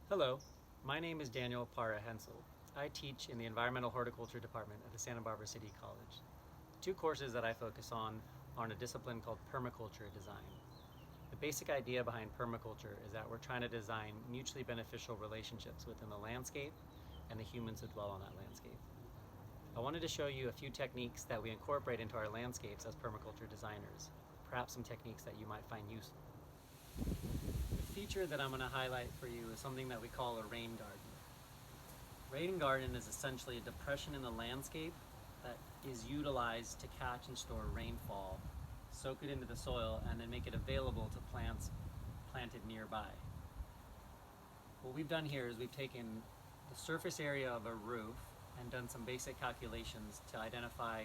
Hello, my name is Daniel Parra Hensel. I teach in the Environmental Horticulture Department at the Santa Barbara City College. Two courses that I focus on are in a discipline called Permaculture Design. The basic idea behind permaculture is that we're trying to design mutually beneficial relationships within the landscape and the humans who dwell on that landscape. I wanted to show you a few techniques that we incorporate into our landscapes as permaculture designers, perhaps some techniques that you might find useful. The feature that I'm going to highlight for you is something that we call a rain garden. Rain garden is essentially a depression in the landscape that is utilized to catch and store rainfall, soak it into the soil, and then make it available to plants planted nearby. What we've done here is we've taken the surface area of a roof and done some basic calculations to identify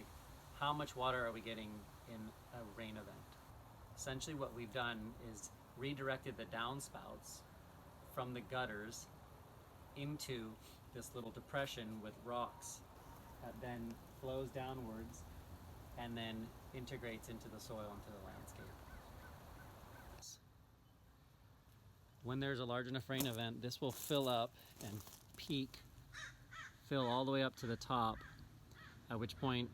how much water are we getting in a rain event. Essentially what we've done is redirected the downspouts from the gutters into this little depression with rocks that then flows downwards and then integrates into the soil, into the landscape. When there's a large enough rain event, this will fill up and peak, fill all the way up to the top, at which point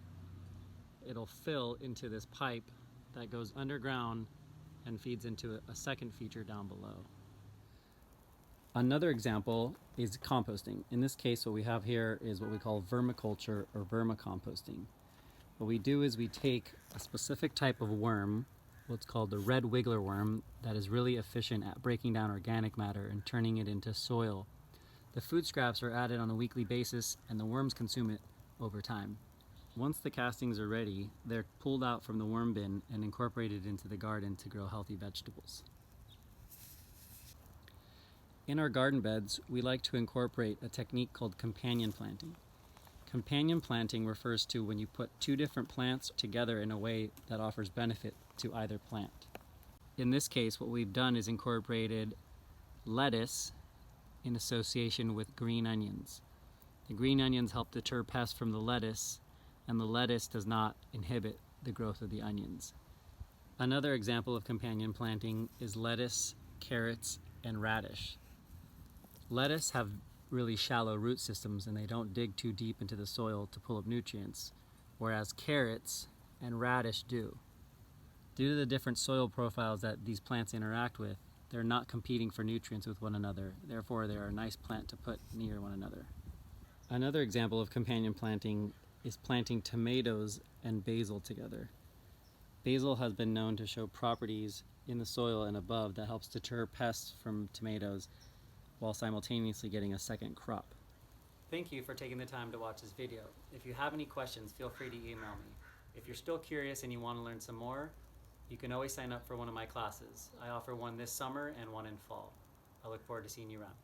it'll fill into this pipe that goes underground and feeds into a second feature down below. Another example is composting. In this case, what we have here is what we call vermiculture or vermicomposting. What we do is we take a specific type of worm, what's called the red wiggler worm, that is really efficient at breaking down organic matter and turning it into soil. The food scraps are added on a weekly basis and the worms consume it over time. Once the castings are ready, they're pulled out from the worm bin and incorporated into the garden to grow healthy vegetables. In our garden beds, we like to incorporate a technique called companion planting. Companion planting refers to when you put two different plants together in a way that offers benefit to either plant. In this case, what we've done is incorporated lettuce in association with green onions. The green onions help deter pests from the lettuce, and the lettuce does not inhibit the growth of the onions. Another example of companion planting is lettuce, carrots, and radish. Lettuce have really shallow root systems and they don't dig too deep into the soil to pull up nutrients, whereas carrots and radish do. Due to the different soil profiles that these plants interact with, they're not competing for nutrients with one another, therefore they're a nice plant to put near one another. Another example of companion planting is planting tomatoes and basil together. Basil has been known to show properties in the soil and above that helps deter pests from tomatoes while simultaneously getting a second crop. Thank you for taking the time to watch this video. If you have any questions, feel free to email me. If you're still curious and you want to learn some more, you can always sign up for one of my classes. I offer one this summer and one in fall. I look forward to seeing you around.